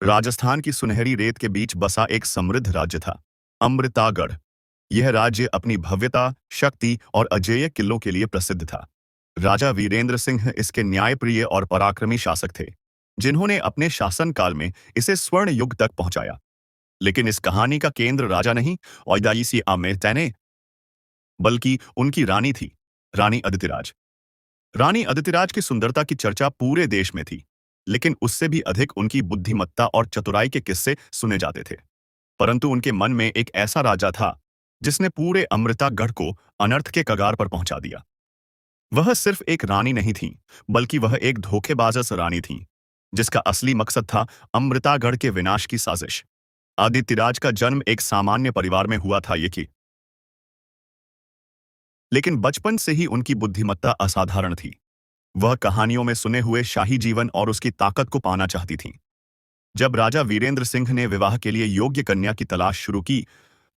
राजस्थान की सुनहरी रेत के बीच बसा एक समृद्ध राज्य था, अमृतागढ़। यह राज्य अपनी भव्यता, शक्ति और अजेय किलों के लिए प्रसिद्ध था। राजा वीरेंद्र सिंह इसके न्यायप्रिय और पराक्रमी शासक थे, जिन्होंने अपने शासनकाल में इसे स्वर्ण युग तक पहुंचाया। लेकिन इस कहानी का केंद्र राजा नहीं, ओइदाईसी आमेर तैने, बल्कि उनकी रानी थी, रानी अदितिराज। रानी अदितिराज की सुंदरता की चर्चा पूरे देश में थी, लेकिन उससे भी अधिक उनकी बुद्धिमत्ता और चतुराई के किस्से सुने जाते थे। परंतु उनके मन में एक ऐसा राजा था, जिसने पूरे अमृतागढ़ को अनर्थ के कगार पर पहुंचा दिया। वह सिर्फ एक रानी नहीं थी, बल्कि वह एक धोखेबाज रानी थी, जिसका असली मकसद था अमृतागढ़ के विनाश की साजिश। आदित्यराज का जन्म एक सामान्य परिवार में हुआ था, लेकिन बचपन से ही उनकी बुद्धिमत्ता असाधारण थी। वह कहानियों में सुने हुए शाही जीवन और उसकी ताकत को पाना चाहती थीं। जब राजा वीरेंद्र सिंह ने विवाह के लिए योग्य कन्या की तलाश शुरू की,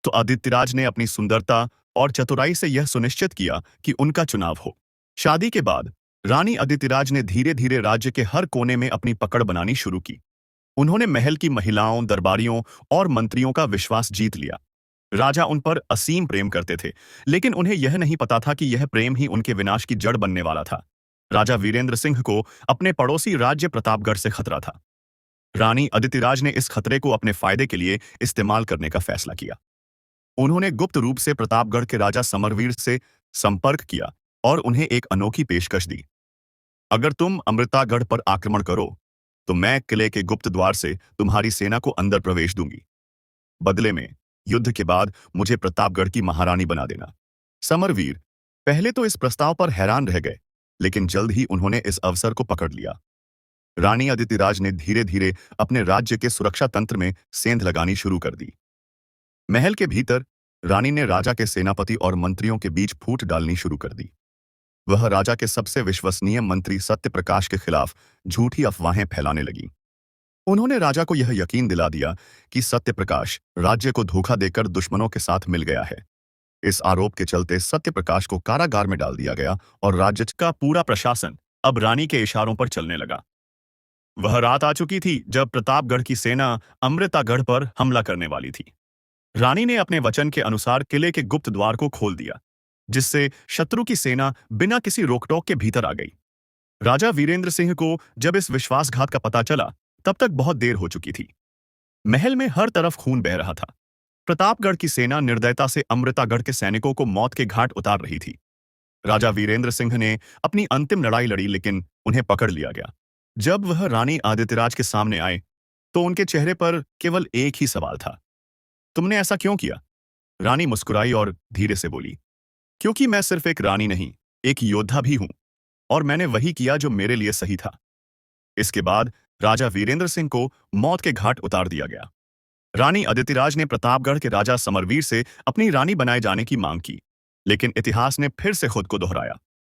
तो आदित्यराज ने अपनी सुंदरता और चतुराई से यह सुनिश्चित किया कि उनका चुनाव हो। शादी के बाद रानी अदितिराज ने धीरे धीरे राज्य के हर कोने में अपनी पकड़ बनानी शुरू की। उन्होंने महल की महिलाओं, दरबारियों और मंत्रियों का विश्वास जीत लिया। राजा उन पर असीम प्रेम करते थे, लेकिन उन्हें यह नहीं पता था कि यह प्रेम ही उनके विनाश की जड़ बनने वाला था। राजा वीरेंद्र सिंह को अपने पड़ोसी राज्य प्रतापगढ़ से खतरा था। रानी अदितिराज ने इस खतरे को अपने फायदे के लिए इस्तेमाल करने का फैसला किया। उन्होंने गुप्त रूप से प्रतापगढ़ के राजा समरवीर से संपर्क किया और उन्हें एक अनोखी पेशकश दी। अगर तुम अमृतागढ़ पर आक्रमण करो, तो मैं किले के गुप्त द्वार से तुम्हारी सेना को अंदर प्रवेश दूंगी। बदले में युद्ध के बाद मुझे प्रतापगढ़ की महारानी बना देना। समरवीर पहले तो इस प्रस्ताव पर हैरान रह गए, लेकिन जल्द ही उन्होंने इस अवसर को पकड़ लिया। रानी अदितिराज ने धीरे धीरे अपने राज्य के सुरक्षा तंत्र में सेंध लगानी शुरू कर दी। महल के भीतर रानी ने राजा के सेनापति और मंत्रियों के बीच फूट डालनी शुरू कर दी। वह राजा के सबसे विश्वसनीय मंत्री सत्यप्रकाश के खिलाफ झूठी अफवाहें फैलाने लगी। उन्होंने राजा को यह यकीन दिला दिया कि सत्यप्रकाश राज्य को धोखा देकर दुश्मनों के साथ मिल गया है। इस आरोप के चलते सत्यप्रकाश को कारागार में डाल दिया गया और राज्य का पूरा प्रशासन अब रानी के इशारों पर चलने लगा। वह रात आ चुकी थी जब प्रतापगढ़ की सेना अमृतागढ़ पर हमला करने वाली थी। रानी ने अपने वचन के अनुसार किले के गुप्त द्वार को खोल दिया, जिससे शत्रु की सेना बिना किसी रोकटोक के भीतर आ गई। राजा वीरेंद्र सिंह को जब इस विश्वासघात का पता चला, तब तक बहुत देर हो चुकी थी। महल में हर तरफ खून बह रहा था। प्रतापगढ़ की सेना निर्दयता से अमृतागढ़ के सैनिकों को मौत के घाट उतार रही थी। राजा वीरेंद्र सिंह ने अपनी अंतिम लड़ाई लड़ी, लेकिन उन्हें पकड़ लिया गया। जब वह रानी आदित्यराज के सामने आए, तो उनके चेहरे पर केवल एक ही सवाल था, तुमने ऐसा क्यों किया? रानी मुस्कुराई और धीरे से बोली, क्योंकि मैं सिर्फ एक रानी नहीं, एक योद्धा भी हूं, और मैंने वही किया जो मेरे लिए सही था। इसके बाद राजा वीरेंद्र सिंह को मौत के घाट उतार दिया गया। रानी अदितिराज ने प्रतापगढ़ के राजा समरवीर से अपनी रानी बनाए जाने की मांग की, लेकिन इतिहास ने फिर से खुद को दोहराया।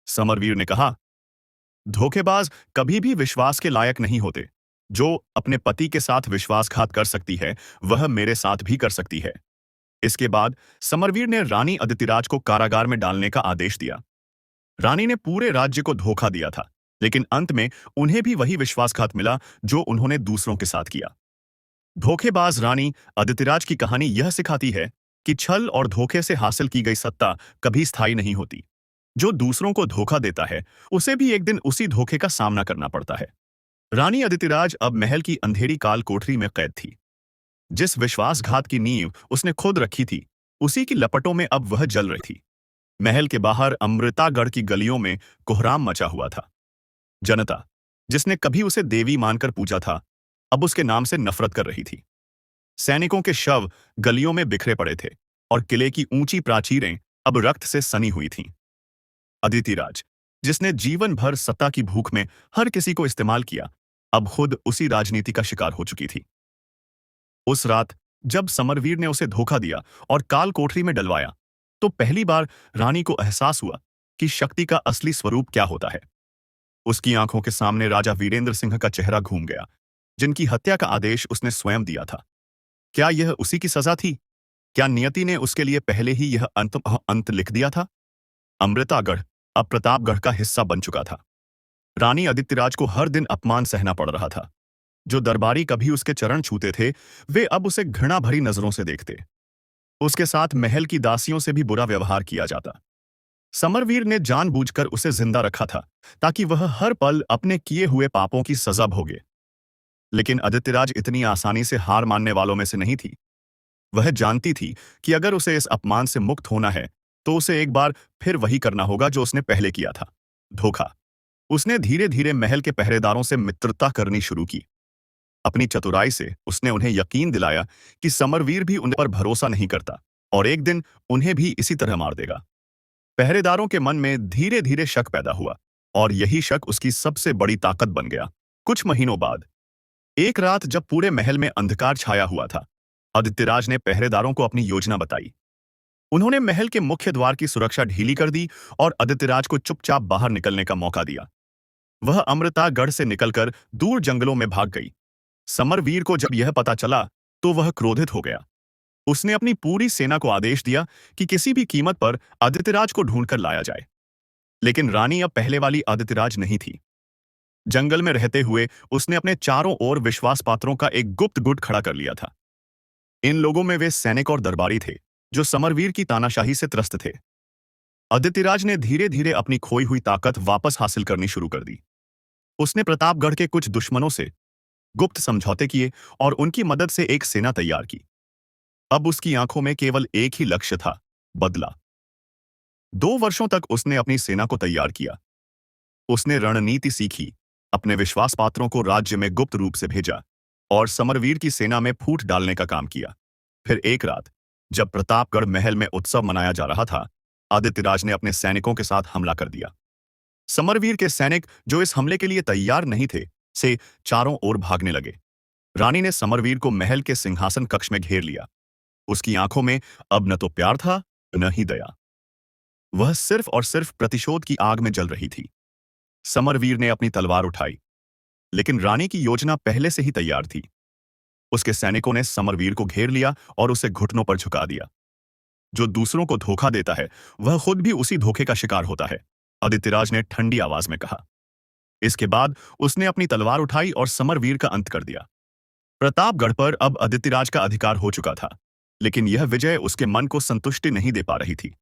समरवीर ने कहा, धोखेबाज कभी भी विश्वास के लायक नहीं होते। जो अपने पति के साथ विश्वासघात कर सकती है, वह मेरे साथ भी कर सकती है। इसके बाद समरवीर ने रानी अदितिराज को कारागार में डालने का आदेश दिया। रानी ने पूरे राज्य को धोखा दिया था, लेकिन अंत में उन्हें भी वही विश्वासघात मिला जो उन्होंने दूसरों के साथ किया। धोखेबाज रानी अदितिराज की कहानी यह सिखाती है कि छल और धोखे से हासिल की गई सत्ता कभी स्थायी नहीं होती। जो दूसरों को धोखा देता है, उसे भी एक दिन उसी धोखे का सामना करना पड़ता है। रानी अदितिराज अब महल की अंधेरी काल कोठरी में कैद थी। जिस विश्वासघात की नींव उसने खुद रखी थी, उसी की लपटों में अब वह जल रही थी। महल के बाहर अमृतागढ़ की गलियों में कोहराम मचा हुआ था। जनता, जिसने कभी उसे देवी मानकर पूजा था, अब उसके नाम से नफरत कर रही थी। सैनिकों के शव गलियों में बिखरे पड़े थे और किले की ऊंची प्राचीरें अब रक्त से सनी हुई थीं। अदितिराज, जिसने जीवन भर सत्ता की भूख में हर किसी को इस्तेमाल किया, अब खुद उसी राजनीति का शिकार हो चुकी थी। उस रात जब समरवीर ने उसे धोखा दिया और काल कोठरी में डलवाया, तो पहली बार रानी को एहसास हुआ कि शक्ति का असली स्वरूप क्या होता है। उसकी आंखों के सामने राजा वीरेंद्र सिंह का चेहरा घूम गया, जिनकी हत्या का आदेश उसने स्वयं दिया था। क्या यह उसी की सजा थी? क्या नियति ने उसके लिए पहले ही यह अंत लिख दिया था? अमृतागढ़ अब प्रतापगढ़ का हिस्सा बन चुका था। रानी अदित्यराज को हर दिन अपमान सहना पड़ रहा था। जो दरबारी कभी उसके चरण छूते थे, वे अब उसे घृणा भरी नजरों से देखते। उसके साथ महल की दासियों से भी बुरा व्यवहार किया जाता। समरवीर ने जानबूझकर उसे जिंदा रखा था, ताकि वह हर पल अपने किए हुए पापों की सजा भोगे। लेकिन आदित्यराज इतनी आसानी से हार मानने वालों में से नहीं थी। वह जानती थी कि अगर उसे इस अपमान से मुक्त होना है, तो उसे एक बार फिर वही करना होगा जो उसने पहले किया था, धोखा। उसने धीरे धीरे महल के पहरेदारों से मित्रता करनी शुरू की। अपनी चतुराई से उसने उन्हें यकीन दिलाया कि समरवीर भी उन पर भरोसा नहीं करता और एक दिन उन्हें भी इसी तरह मार देगा। पहरेदारों के मन में धीरे धीरे शक पैदा हुआ और यही शक उसकी सबसे बड़ी ताकत बन गया। कुछ महीनों बाद एक रात जब पूरे महल में अंधकार छाया हुआ था, आदित्यराज ने पहरेदारों को अपनी योजना बताई। उन्होंने महल के मुख्य द्वार की सुरक्षा ढीली कर दी और आदित्यराज को चुपचाप बाहर निकलने का मौका दिया। वह अमृतागढ़ से निकलकर दूर जंगलों में भाग गई। समरवीर को जब यह पता चला, तो वह क्रोधित हो गया। उसने अपनी पूरी सेना को आदेश दिया कि किसी भी कीमत पर आदित्यराज को ढूंढकर लाया जाए। लेकिन रानी अब पहले वाली आदित्यराज नहीं थी। जंगल में रहते हुए उसने अपने चारों ओर विश्वास पात्रों का एक गुप्त गुट खड़ा कर लिया था। इन लोगों में वे सैनिक और दरबारी थे, जो समरवीर की तानाशाही से त्रस्त थे। आदित्यराज ने धीरे धीरे अपनी खोई हुई ताकत वापस हासिल करनी शुरू कर दी। उसने प्रतापगढ़ के कुछ दुश्मनों से गुप्त समझौते किए और उनकी मदद से एक सेना तैयार की। अब उसकी आंखों में केवल एक ही लक्ष्य था, बदला। 2 वर्षों तक उसने अपनी सेना को तैयार किया। उसने रणनीति सीखी, अपने विश्वास पात्रों को राज्य में गुप्त रूप से भेजा और समरवीर की सेना में फूट डालने का काम किया। फिर एक रात, जब प्रतापगढ़ महल में उत्सव मनाया जा रहा था, आदित्यराज ने अपने सैनिकों के साथ हमला कर दिया। समरवीर के सैनिक, जो इस हमले के लिए तैयार नहीं थे, से चारों ओर भागने लगे। रानी ने समरवीर को महल के सिंहासन कक्ष में घेर लिया। उसकी आंखों में अब न तो प्यार था, न ही दया। वह सिर्फ और सिर्फ प्रतिशोध की आग में जल रही थी। समरवीर ने अपनी तलवार उठाई, लेकिन रानी की योजना पहले से ही तैयार थी। उसके सैनिकों ने समरवीर को घेर लिया और उसे घुटनों पर झुका दिया। जो दूसरों को धोखा देता है, वह खुद भी उसी धोखे का शिकार होता है, आदित्यराज ने ठंडी आवाज में कहा। इसके बाद उसने अपनी तलवार उठाई और समरवीर का अंत कर दिया। प्रतापगढ़ पर अब आदित्यराज का अधिकार हो चुका था, लेकिन यह विजय उसके मन को संतुष्टि नहीं दे पा रही थी।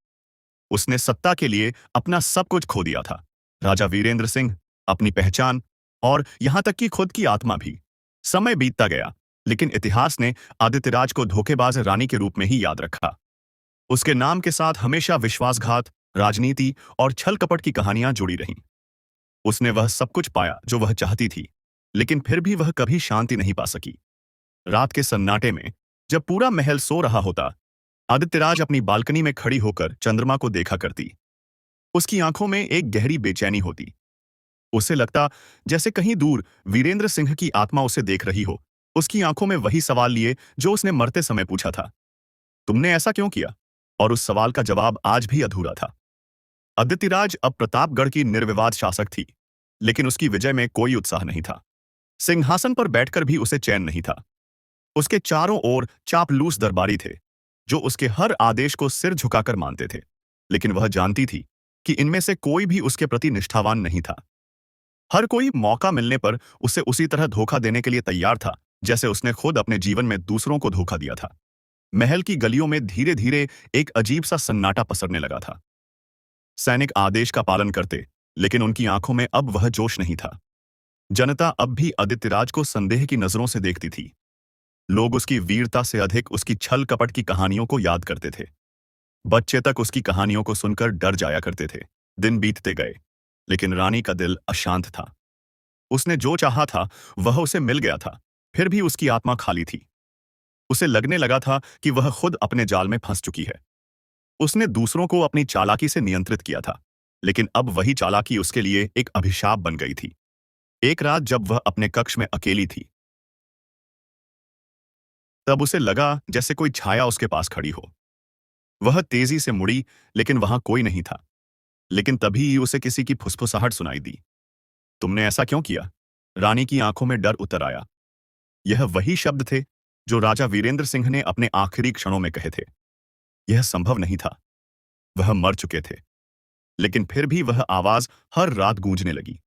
उसने सत्ता के लिए अपना सब कुछ खो दिया था, राजा वीरेंद्र सिंह, अपनी पहचान और यहां तक कि खुद की आत्मा भी। समय बीतता गया, लेकिन इतिहास ने आदित्यराज को धोखेबाज रानी के रूप में ही याद रखा। उसके नाम के साथ हमेशा विश्वासघात, राजनीति और छल कपट की कहानियां जुड़ी रहीं। उसने वह सब कुछ पाया जो वह चाहती थी, लेकिन फिर भी वह कभी शांति नहीं पा सकी। रात के सन्नाटे में, जब पूरा महल सो रहा होता, आदित्यराज अपनी बालकनी में खड़ी होकर चंद्रमा को देखा करती। उसकी आंखों में एक गहरी बेचैनी होती। उसे लगता जैसे कहीं दूर वीरेंद्र सिंह की आत्मा उसे देख रही हो, उसकी आंखों में वही सवाल लिए जो उसने मरते समय पूछा था, तुमने ऐसा क्यों किया? और उस सवाल का जवाब आज भी अधूरा था। आदित्यराज अब प्रतापगढ़ की निर्विवाद शासक थी, लेकिन उसकी विजय में कोई उत्साह नहीं था। सिंहासन पर बैठकर भी उसे चैन नहीं था। उसके चारों ओर चापलूस दरबारी थे, जो उसके हर आदेश को सिर झुकाकर मानते थे, लेकिन वह जानती थी कि इनमें से कोई भी उसके प्रति निष्ठावान नहीं था। हर कोई मौका मिलने पर उसे उसी तरह धोखा देने के लिए तैयार था, जैसे उसने खुद अपने जीवन में दूसरों को धोखा दिया था। महल की गलियों में धीरे धीरे एक अजीब सा सन्नाटा पसरने लगा था। सैनिक आदेश का पालन करते, लेकिन उनकी आंखों में अब वह जोश नहीं था। जनता अब भी आदित्यराज को संदेह की नजरों से देखती थी। लोग उसकी वीरता से अधिक उसकी छल कपट की कहानियों को याद करते थे। बच्चे तक उसकी कहानियों को सुनकर डर जाया करते थे। दिन बीतते गए, लेकिन रानी का दिल अशांत था। उसने जो चाहा था वह उसे मिल गया था, फिर भी उसकी आत्मा खाली थी। उसे लगने लगा था कि वह खुद अपने जाल में फंस चुकी है। उसने दूसरों को अपनी चालाकी से नियंत्रित किया था, लेकिन अब वही चालाकी उसके लिए एक अभिशाप बन गई थी। एक रात जब वह अपने कक्ष में अकेली थी, तब उसे लगा जैसे कोई छाया उसके पास खड़ी हो। वह तेजी से मुड़ी, लेकिन वहां कोई नहीं था। लेकिन तभी उसे किसी की फुसफुसाहट सुनाई दी। तुमने ऐसा क्यों किया? रानी की आंखों में डर उतर आया। यह वही शब्द थे जो राजा वीरेंद्र सिंह ने अपने आखिरी क्षणों में कहे थे। यह संभव नहीं था, वह मर चुके थे। लेकिन फिर भी वह आवाज हर रात गूंजने लगी।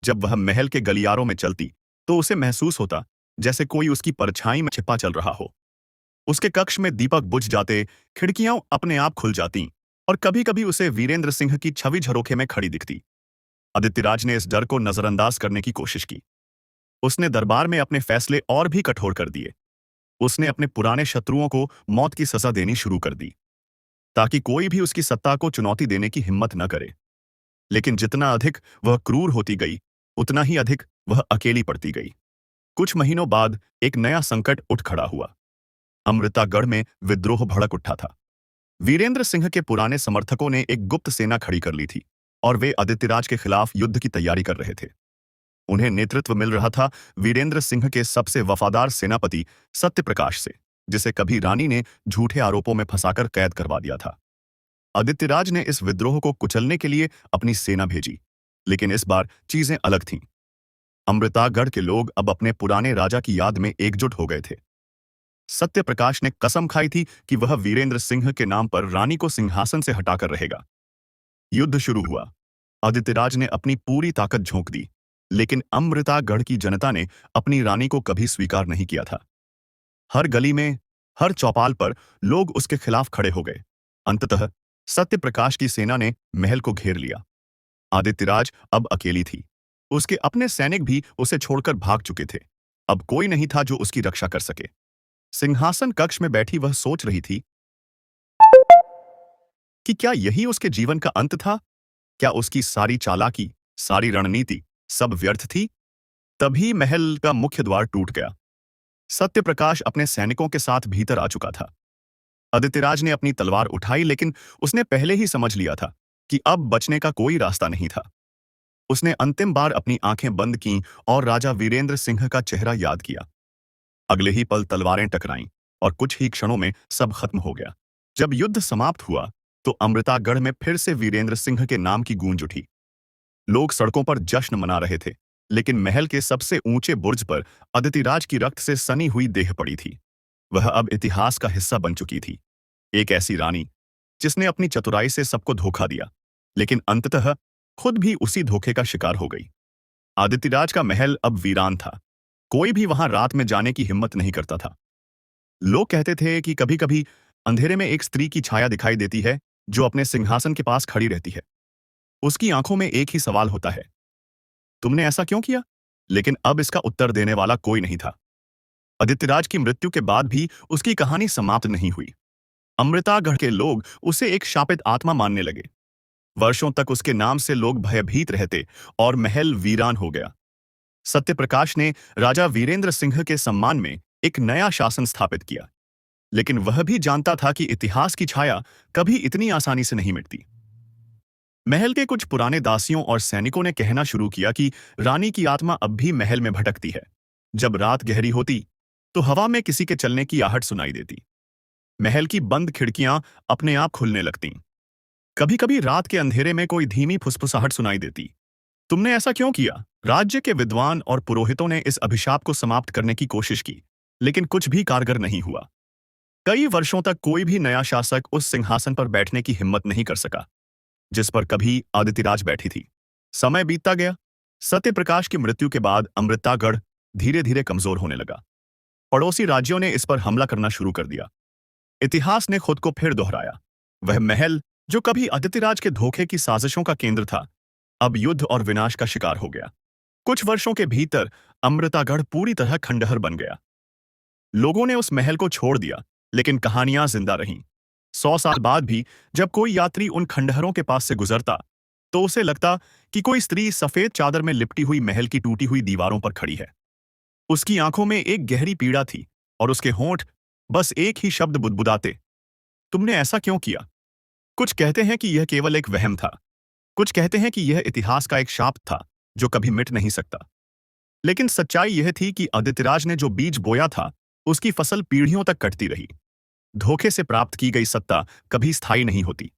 जब वह महल के गलियारों में चलती, तो उसे महसूस होता जैसे कोई उसकी परछाई में छिपा चल रहा हो। उसके कक्ष में दीपक बुझ जाते, खिड़कियां अपने आप खुल जातीं, और कभी कभी उसे वीरेंद्र सिंह की छवि झरोखे में खड़ी दिखती। आदित्यराज ने इस डर को नजरअंदाज करने की कोशिश की। उसने दरबार में अपने फैसले और भी कठोर कर दिए। उसने अपने पुराने शत्रुओं को मौत की सजा देनी शुरू कर दी, ताकि कोई भी उसकी सत्ता को चुनौती देने की हिम्मत न करे। लेकिन जितना अधिक वह क्रूर होती गई, उतना ही अधिक वह अकेली पड़ती गई। कुछ महीनों बाद एक नया संकट उठ खड़ा हुआ। अमृतागढ़ में विद्रोह भड़क उठा था। वीरेंद्र सिंह के पुराने समर्थकों ने एक गुप्त सेना खड़ी कर ली थी, और वे आदित्यराज के खिलाफ युद्ध की तैयारी कर रहे थे। उन्हें नेतृत्व मिल रहा था वीरेंद्र सिंह के सबसे वफादार सेनापति सत्यप्रकाश से, जिसे कभी रानी ने झूठे आरोपों में फंसाकर कैद करवा दिया था। आदित्यराज ने इस विद्रोह को कुचलने के लिए अपनी सेना भेजी, लेकिन इस बार चीजें अलग थीं। अमृतागढ़ के लोग अब अपने पुराने राजा की याद में एकजुट हो गए थे। सत्यप्रकाश ने कसम खाई थी कि वह वीरेंद्र सिंह के नाम पर रानी को सिंहासन से हटाकर रहेगा। युद्ध शुरू हुआ। आदित्यराज ने अपनी पूरी ताकत झोंक दी, लेकिन अमृतागढ़ की जनता ने अपनी रानी को कभी स्वीकार नहीं किया था। हर गली में, हर चौपाल पर लोग उसके खिलाफ खड़े हो गए। अंततः सत्यप्रकाश की सेना ने महल को घेर लिया। आदित्यराज अब अकेली थी। उसके अपने सैनिक भी उसे छोड़कर भाग चुके थे। अब कोई नहीं था जो उसकी रक्षा कर सके। सिंहासन कक्ष में बैठी वह सोच रही थी कि क्या यही उसके जीवन का अंत था? क्या उसकी सारी चालाकी, सारी रणनीति सब व्यर्थ थी? तभी महल का मुख्य द्वार टूट गया। सत्यप्रकाश अपने सैनिकों के साथ भीतर आ चुका था। आदित्यराज ने अपनी तलवार उठाई, लेकिन उसने पहले ही समझ लिया था कि अब बचने का कोई रास्ता नहीं था। उसने अंतिम बार अपनी आंखें बंद कीं और राजा वीरेंद्र सिंह का चेहरा याद किया। अगले ही पल तलवारें टकराईं और कुछ ही क्षणों में सब खत्म हो गया। जब युद्ध समाप्त हुआ तो अमृतागढ़ में फिर से वीरेंद्र सिंह के नाम की गूंज उठी। लोग सड़कों पर जश्न मना रहे थे, लेकिन महल के सबसे ऊंचे बुर्ज पर अदितिराज की रक्त से सनी हुई देह पड़ी थी। वह अब इतिहास का हिस्सा बन चुकी थी। एक ऐसी रानी जिसने अपनी चतुराई से सबको धोखा दिया, लेकिन अंततः खुद भी उसी धोखे का शिकार हो गई। आदित्यराज का महल अब वीरान था। कोई भी वहां रात में जाने की हिम्मत नहीं करता था। लोग कहते थे कि कभी-कभी अंधेरे में एक स्त्री की छाया दिखाई देती है जो अपने सिंहासन के पास खड़ी रहती है। उसकी आंखों में एक ही सवाल होता है, तुमने ऐसा क्यों किया? लेकिन अब इसका उत्तर देने वाला कोई नहीं था। आदित्यराज की मृत्यु के बाद भी उसकी कहानी समाप्त नहीं हुई। अमृतागढ़ के लोग उसे एक शापित आत्मा मानने लगे। वर्षों तक उसके नाम से लोग भयभीत रहते और महल वीरान हो गया। सत्यप्रकाश ने राजा वीरेंद्र सिंह के सम्मान में एक नया शासन स्थापित किया, लेकिन वह भी जानता था कि इतिहास की छाया कभी इतनी आसानी से नहीं मिटती। महल के कुछ पुराने दासियों और सैनिकों ने कहना शुरू किया कि रानी की आत्मा अब भी महल में भटकती है। जब रात गहरी होती तो हवा में किसी के चलने की आहट सुनाई देती। महल की बंद खिड़कियां अपने आप खुलने लगतीं। कभी कभी रात के अंधेरे में कोई धीमी फुसफुसाहट सुनाई देती। तुमने ऐसा क्यों किया? राज्य के विद्वान और पुरोहितों ने इस अभिशाप को समाप्त करने की कोशिश की, लेकिन कुछ भी कारगर नहीं हुआ। कई वर्षों तक कोई भी नया शासक उस सिंहासन पर बैठने की हिम्मत नहीं कर सका जिस पर कभी आदित्यराज बैठी थी। समय बीतता गया। सत्यप्रकाश की मृत्यु के बाद अमृतागढ़ धीरे धीरे कमजोर होने लगा। पड़ोसी राज्यों ने इस पर हमला करना शुरू कर दिया। इतिहास ने खुद को फिर दोहराया। वह महल जो कभी आदित्यराज के धोखे की साजिशों का केंद्र था, अब युद्ध और विनाश का शिकार हो गया। कुछ वर्षों के भीतर अमृतागढ़ पूरी तरह खंडहर बन गया। लोगों ने उस महल को छोड़ दिया, लेकिन कहानियां जिंदा रहीं। 100 साल बाद भी जब कोई यात्री उन खंडहरों के पास से गुजरता तो उसे लगता कि कोई स्त्री सफेद चादर में लिपटी हुई महल की टूटी हुई दीवारों पर खड़ी है। उसकी आंखों में एक गहरी पीड़ा थी और उसके होंठ बस एक ही शब्द बुदबुदाते, तुमने ऐसा क्यों किया? कुछ कहते हैं कि यह केवल एक वहम था। कुछ कहते हैं कि यह इतिहास का एक शाप था जो कभी मिट नहीं सकता। लेकिन सच्चाई यह थी कि आदित्यराज ने जो बीज बोया था, उसकी फसल पीढ़ियों तक कटती रही। धोखे से प्राप्त की गई सत्ता कभी स्थायी नहीं होती,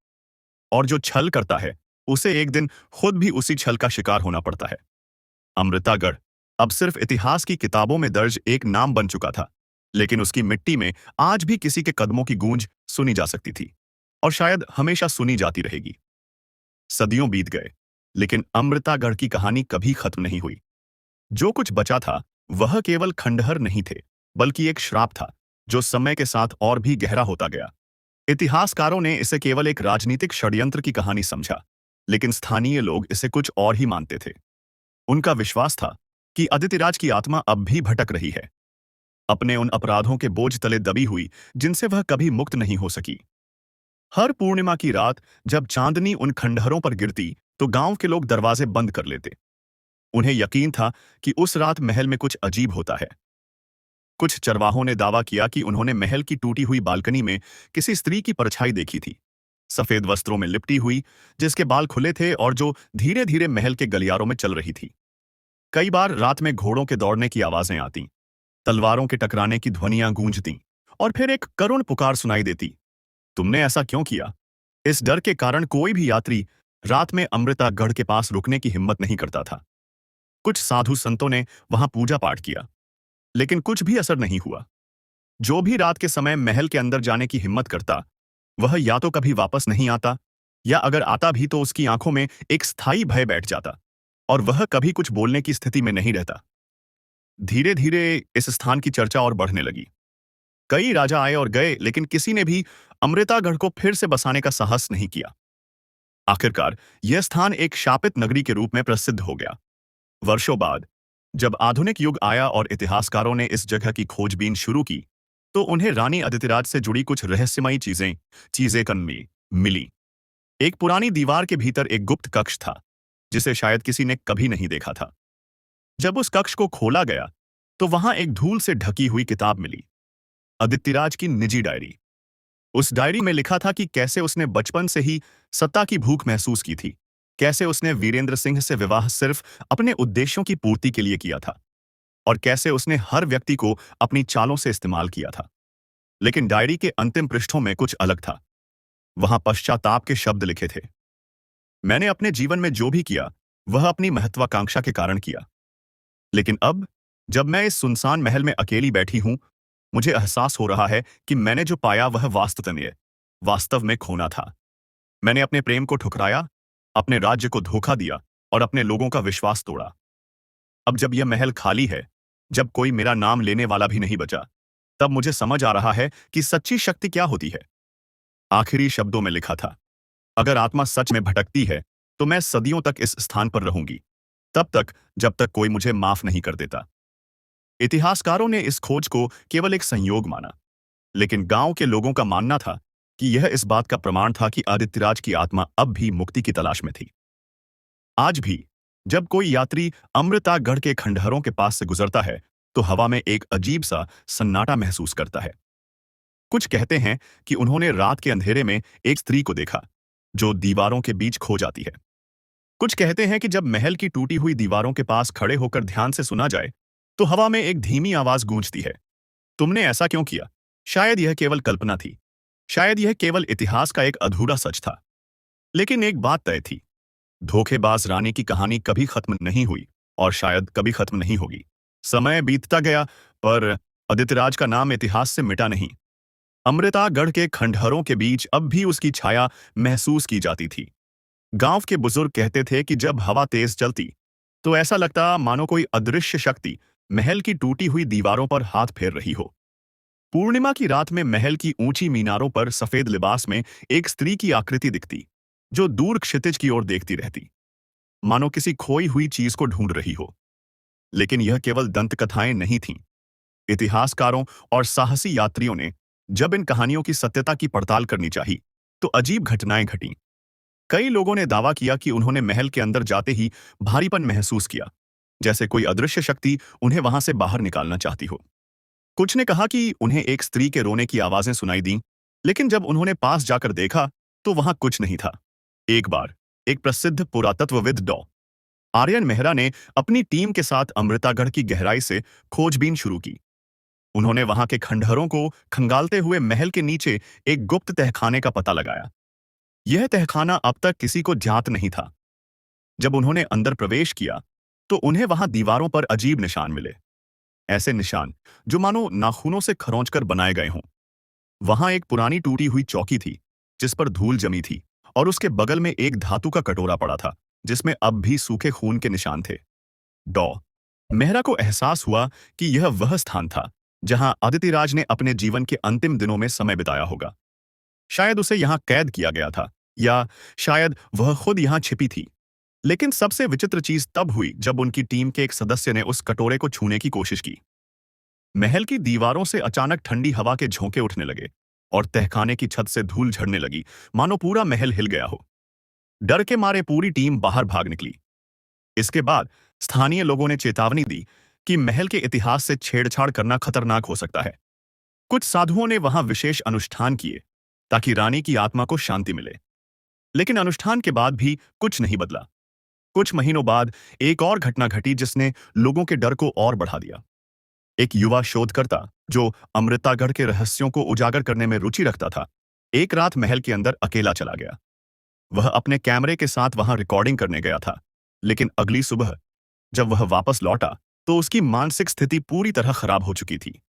और जो छल करता है उसे एक दिन खुद भी उसी छल का शिकार होना पड़ता है। अमृतागढ़ अब सिर्फ इतिहास की किताबों में दर्ज एक नाम बन चुका था, लेकिन उसकी मिट्टी में आज भी किसी के कदमों की गूंज सुनी जा सकती थी, और शायद हमेशा सुनी जाती रहेगी। सदियों बीत गए, लेकिन अमृतागढ़ की कहानी कभी खत्म नहीं हुई। जो कुछ बचा था वह केवल खंडहर नहीं थे, बल्कि एक श्राप था, जो समय के साथ और भी गहरा होता गया। इतिहासकारों ने इसे केवल एक राजनीतिक षड्यंत्र की कहानी समझा, लेकिन स्थानीय लोग इसे कुछ और ही मानते थे। उनका विश्वास था कि अदितिराज की आत्मा अब भी भटक रही है, अपने उन अपराधों के बोझ तले दबी हुई जिनसे वह कभी मुक्त नहीं हो सकी। हर पूर्णिमा की रात जब चांदनी उन खंडहरों पर गिरती, तो गांव के लोग दरवाजे बंद कर लेते। उन्हें यकीन था कि उस रात महल में कुछ अजीब होता है। कुछ चरवाहों ने दावा किया कि उन्होंने महल की टूटी हुई बालकनी में किसी स्त्री की परछाई देखी थी, सफेद वस्त्रों में लिपटी हुई, जिसके बाल खुले थे और जो धीरे धीरे महल के गलियारों में चल रही थी। कई बार रात में घोड़ों के दौड़ने की आवाजें आती, तलवारों के टकराने की ध्वनियां गूंजती, और फिर एक करुण पुकार सुनाई देती, तुमने ऐसा क्यों किया? इस डर के कारण कोई भी यात्री रात में अमृतागढ़ के पास रुकने की हिम्मत नहीं करता था। कुछ साधु संतों ने वहां पूजा पाठ किया, लेकिन कुछ भी असर नहीं हुआ। जो भी रात के समय महल के अंदर जाने की हिम्मत करता, वह या तो कभी वापस नहीं आता, या अगर आता भी तो उसकी आंखों में एक स्थायी भय बैठ जाता, और वह कभी कुछ बोलने की स्थिति में नहीं रहता। धीरे धीरे इस स्थान की चर्चा और बढ़ने लगी। कई राजा आए और गए, लेकिन किसी ने भी अमृतागढ़ को फिर से बसाने का साहस नहीं किया। आखिरकार यह स्थान एक शापित नगरी के रूप में प्रसिद्ध हो गया। वर्षों बाद जब आधुनिक युग आया और इतिहासकारों ने इस जगह की खोजबीन शुरू की, तो उन्हें रानी अदितिराज से जुड़ी कुछ रहस्यमयी चीजें चीजें कन मिली। एक पुरानी दीवार के भीतर एक गुप्त कक्ष था, जिसे शायद किसी ने कभी नहीं देखा था। जब उस कक्ष को खोला गया, तो वहां एक धूल से ढकी हुई किताब मिली, अदितिराज की निजी डायरी। उस डायरी में लिखा था कि कैसे उसने बचपन से ही सत्ता की भूख महसूस की थी, कैसे उसने वीरेंद्र सिंह से विवाह सिर्फ अपने उद्देश्यों की पूर्ति के लिए किया था, और कैसे उसने हर व्यक्ति को अपनी चालों से इस्तेमाल किया था। लेकिन डायरी के अंतिम पृष्ठों में कुछ अलग था। वहां पश्चाताप के शब्द लिखे थे, मैंने अपने जीवन में जो भी किया, वह अपनी महत्वाकांक्षा के कारण किया। लेकिन अब, जब मैं इस सुनसान महल में अकेली बैठी हूं, मुझे एहसास हो रहा है कि मैंने जो पाया वह वास्तव में खोना था। मैंने अपने प्रेम को ठुकराया, अपने राज्य को धोखा दिया, और अपने लोगों का विश्वास तोड़ा। अब जब यह महल खाली है, जब कोई मेरा नाम लेने वाला भी नहीं बचा, तब मुझे समझ आ रहा है कि सच्ची शक्ति क्या होती है। आखिरी शब्दों में लिखा था, अगर आत्मा सच में भटकती है, तो मैं सदियों तक इस स्थान पर रहूंगी, तब तक जब तक कोई मुझे माफ नहीं कर देता। इतिहासकारों ने इस खोज को केवल एक संयोग माना, लेकिन गांव के लोगों का मानना था कि यह इस बात का प्रमाण था कि आदित्यराज की आत्मा अब भी मुक्ति की तलाश में थी। आज भी जब कोई यात्री अमृतागढ़ के खंडहरों के पास से गुजरता है, तो हवा में एक अजीब सा सन्नाटा महसूस करता है। कुछ कहते हैं कि उन्होंने रात के अंधेरे में एक स्त्री को देखा, जो दीवारों के बीच खो जाती है। कुछ कहते हैं कि जब महल की टूटी हुई दीवारों के पास खड़े होकर ध्यान से सुना जाए, तो हवा में एक धीमी आवाज गूंजती है, तुमने ऐसा क्यों किया? शायद यह केवल कल्पना थी, शायद यह केवल इतिहास का एक अधूरा सच था। लेकिन एक बात तय थी, धोखेबाज रानी की कहानी कभी खत्म नहीं हुई, और शायद कभी खत्म नहीं होगी। समय बीतता गया, पर आदित्यराज का नाम इतिहास से मिटा नहीं। अमृतागढ़ के खंडहरों के बीच अब भी उसकी छाया महसूस की जाती थी। गांव के बुजुर्ग कहते थे कि जब हवा तेज चलती, तो ऐसा लगता मानो कोई अदृश्य शक्ति महल की टूटी हुई दीवारों पर हाथ फेर रही हो। पूर्णिमा की रात में महल की ऊंची मीनारों पर सफेद लिबास में एक स्त्री की आकृति दिखती, जो दूर क्षितिज की ओर देखती रहती, मानो किसी खोई हुई चीज को ढूंढ रही हो। लेकिन यह केवल दंतकथाएं नहीं थीं। इतिहासकारों और साहसी यात्रियों ने जब इन कहानियों की सत्यता की पड़ताल करनी चाहिए, तो अजीब घटनाएं घटीं। कई लोगों ने दावा किया कि उन्होंने महल के अंदर जाते ही भारीपन महसूस किया, जैसे कोई अदृश्य शक्ति उन्हें वहां से बाहर निकालना चाहती हो। कुछ ने कहा कि उन्हें एक स्त्री के रोने की आवाजें सुनाई दीं, लेकिन जब उन्होंने पास जाकर देखा, तो वहां कुछ नहीं था। एक बार एक प्रसिद्ध पुरातत्वविद डॉ आर्यन मेहरा ने अपनी टीम के साथ अमृतागढ़ की गहराई से खोजबीन शुरू की। उन्होंने वहां के खंडहरों को खंगालते हुए महल के नीचे एक गुप्त तहखाने का पता लगाया। यह तहखाना अब तक किसी को ज्ञात नहीं था। जब उन्होंने अंदर प्रवेश किया, तो उन्हें वहां दीवारों पर अजीब निशान मिले, ऐसे निशान जो मानो नाखूनों से खरोंचकर बनाए गए हों। वहां एक पुरानी टूटी हुई चौकी थी, जिस पर धूल जमी थी, और उसके बगल में एक धातु का कटोरा पड़ा था, जिसमें अब भी सूखे खून के निशान थे। डॉ मेहरा को एहसास हुआ कि यह वह स्थान था जहां अदितिराज ने अपने जीवन के अंतिम दिनों में समय बिताया होगा। शायद उसे यहां कैद किया गया था, या शायद वह खुद यहां छिपी थी। लेकिन सबसे विचित्र चीज तब हुई जब उनकी टीम के एक सदस्य ने उस कटोरे को छूने की कोशिश की। महल की दीवारों से अचानक ठंडी हवा के झोंके उठने लगे और तहखाने की छत से धूल झड़ने लगी, मानो पूरा महल हिल गया हो। डर के मारे पूरी टीम बाहर भाग निकली। इसके बाद स्थानीय लोगों ने चेतावनी दी कि महल के इतिहास से छेड़छाड़ करना खतरनाक हो सकता है। कुछ साधुओं ने वहां विशेष अनुष्ठान किए ताकि रानी की आत्मा को शांति मिले। लेकिन अनुष्ठान के बाद भी कुछ नहीं बदला। कुछ महीनों बाद एक और घटना घटी जिसने लोगों के डर को और बढ़ा दिया। एक युवा शोधकर्ता जो अमृतागढ़ के रहस्यों को उजागर करने में रुचि रखता था, एक रात महल के अंदर अकेला चला गया। वह अपने कैमरे के साथ वहां रिकॉर्डिंग करने गया था, लेकिन अगली सुबह जब वह वापस लौटा तो उसकी मानसिक स्थिति पूरी तरह खराब हो चुकी थी।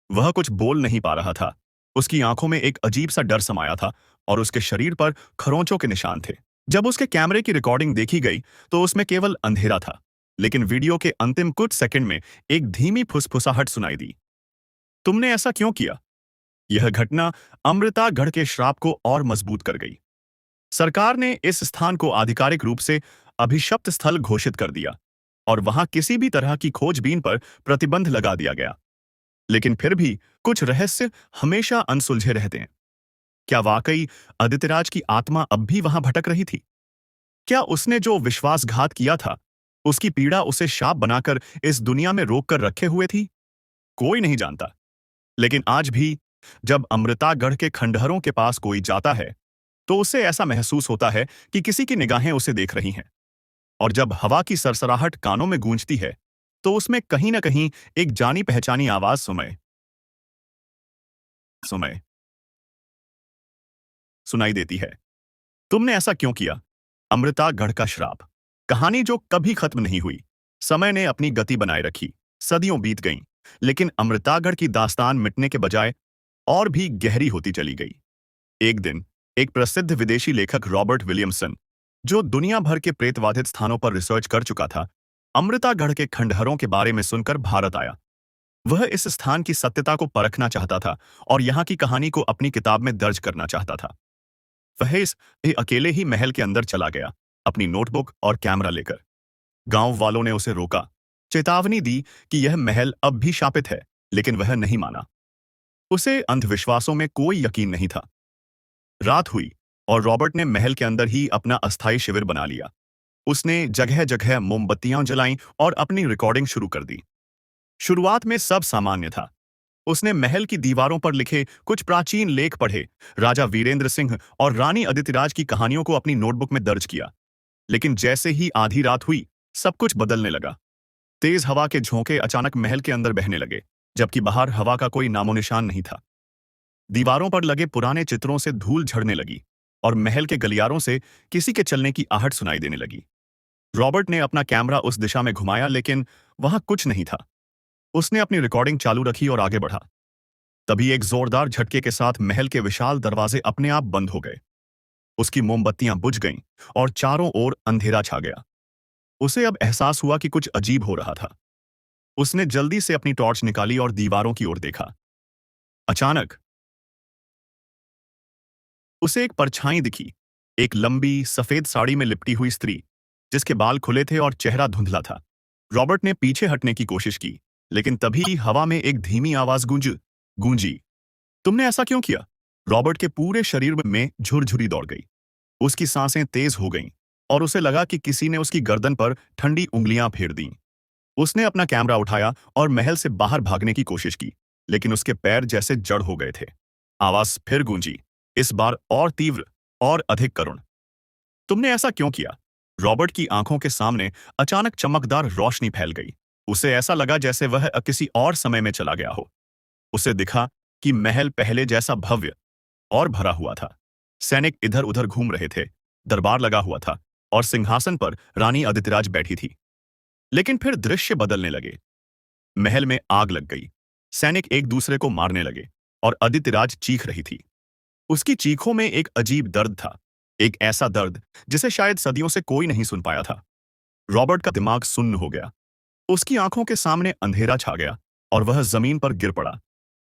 वह कुछ बोल नहीं पा रहा था। उसकी आंखों में एक अजीब सा डर समाया था और उसके शरीर पर खरोंचों के निशान थे। जब उसके कैमरे की रिकॉर्डिंग देखी गई तो उसमें केवल अंधेरा था, लेकिन वीडियो के अंतिम कुछ सेकंड में एक धीमी फुसफुसाहट सुनाई दी। तुमने ऐसा क्यों किया? यह घटना अमृतागढ़ के श्राप को और मजबूत कर गई। सरकार ने इस स्थान को आधिकारिक रूप से अभिशप्त स्थल घोषित कर दिया और वहां किसी भी तरह की खोजबीन पर प्रतिबंध लगा दिया गया। लेकिन फिर भी कुछ रहस्य हमेशा अनसुलझे रहते हैं। क्या वाकई आदित्यराज की आत्मा अब भी वहां भटक रही थी? क्या उसने जो विश्वासघात किया था, उसकी पीड़ा उसे शाप बनाकर इस दुनिया में रोक कर रखे हुए थी? कोई नहीं जानता। लेकिन आज भी जब अमृतागढ़ के खंडहरों के पास कोई जाता है तो उसे ऐसा महसूस होता है कि किसी की निगाहें उसे देख रही हैं। और जब हवा की सरसराहट कानों में गूंजती है तो उसमें कहीं ना कहीं एक जानी पहचानी आवाज सुनाई सुनाई सुनाई देती है। तुमने ऐसा क्यों किया? अमृतागढ़ का श्राप। कहानी जो कभी खत्म नहीं हुई। समय ने अपनी गति बनाए रखी, सदियों बीत गईं, लेकिन अमृतागढ़ की दास्तान मिटने के बजाय और भी गहरी होती चली गई। एक दिन एक प्रसिद्ध विदेशी लेखक रॉबर्ट विलियमसन, जो दुनिया भर के प्रेतवाधित स्थानों पर रिसर्च कर चुका था, अमृतागढ़ के खंडहरों के बारे में सुनकर भारत आया। वह इस स्थान की सत्यता को परखना चाहता था और यहाँ की कहानी को अपनी किताब में दर्ज करना चाहता था। वह इस अकेले ही महल के अंदर चला गया, अपनी नोटबुक और कैमरा लेकर। गांव वालों ने उसे रोका, चेतावनी दी कि यह महल अब भी शापित है, लेकिन वह नहीं माना। उसे अंधविश्वासों में कोई यकीन नहीं था। रात हुई और रॉबर्ट ने महल के अंदर ही अपना अस्थायी शिविर बना लिया। उसने जगह जगह मोमबत्तियां जलाईं और अपनी रिकॉर्डिंग शुरू कर दी। शुरुआत में सब सामान्य था। उसने महल की दीवारों पर लिखे कुछ प्राचीन लेख पढ़े, राजा वीरेंद्र सिंह और रानी अदितिराज की कहानियों को अपनी नोटबुक में दर्ज किया। लेकिन जैसे ही आधी रात हुई, सब कुछ बदलने लगा। तेज हवा के झोंके अचानक महल के अंदर बहने लगे, जबकि बाहर हवा का कोई नामोनिशान नहीं था। दीवारों पर लगे पुराने चित्रों से धूल झड़ने लगी और महल के गलियारों से किसी के चलने की आहट सुनाई देने लगी। रॉबर्ट ने अपना कैमरा उस दिशा में घुमाया, लेकिन वहां कुछ नहीं था। उसने अपनी रिकॉर्डिंग चालू रखी और आगे बढ़ा। तभी एक जोरदार झटके के साथ महल के विशाल दरवाजे अपने आप बंद हो गए। उसकी मोमबत्तियां बुझ गईं और चारों ओर अंधेरा छा गया। उसे अब एहसास हुआ कि कुछ अजीब हो रहा था। उसने जल्दी से अपनी टॉर्च निकाली और दीवारों की ओर देखा। अचानक उसे एक परछाई दिखी, एक लंबी सफेद साड़ी में लिपटी हुई स्त्री, जिसके बाल खुले थे और चेहरा धुंधला था। रॉबर्ट ने पीछे हटने की कोशिश की, लेकिन तभी हवा में एक धीमी आवाज गूंजी। तुमने ऐसा क्यों किया? रॉबर्ट के पूरे शरीर में झुरझुरी दौड़ गई। उसकी सांसें तेज हो गईं और उसे लगा कि किसी ने उसकी गर्दन पर ठंडी उंगलियां फेर दीं। उसने अपना कैमरा उठाया और महल से बाहर भागने की कोशिश की, लेकिन उसके पैर जैसे जड़ हो गए थे। आवाज फिर गूंजी, इस बार और तीव्र और अधिक करुण। तुमने ऐसा क्यों किया? रॉबर्ट की आंखों के सामने अचानक चमकदार रोशनी फैल गई। उसे ऐसा लगा जैसे वह किसी और समय में चला गया हो। उसे दिखा कि महल पहले जैसा भव्य और भरा हुआ था। सैनिक इधर उधर घूम रहे थे, दरबार लगा हुआ था और सिंहासन पर रानी अदितिराज बैठी थी। लेकिन फिर दृश्य बदलने लगे। महल में आग लग गई, सैनिक एक दूसरे को मारने लगे और अदितिराज चीख रही थी। उसकी चीखों में एक अजीब दर्द था, एक ऐसा दर्द जिसे शायद सदियों से कोई नहीं सुन पाया था। रॉबर्ट का दिमाग सुन्न हो गया। उसकी आंखों के सामने अंधेरा छा गया और वह जमीन पर गिर पड़ा।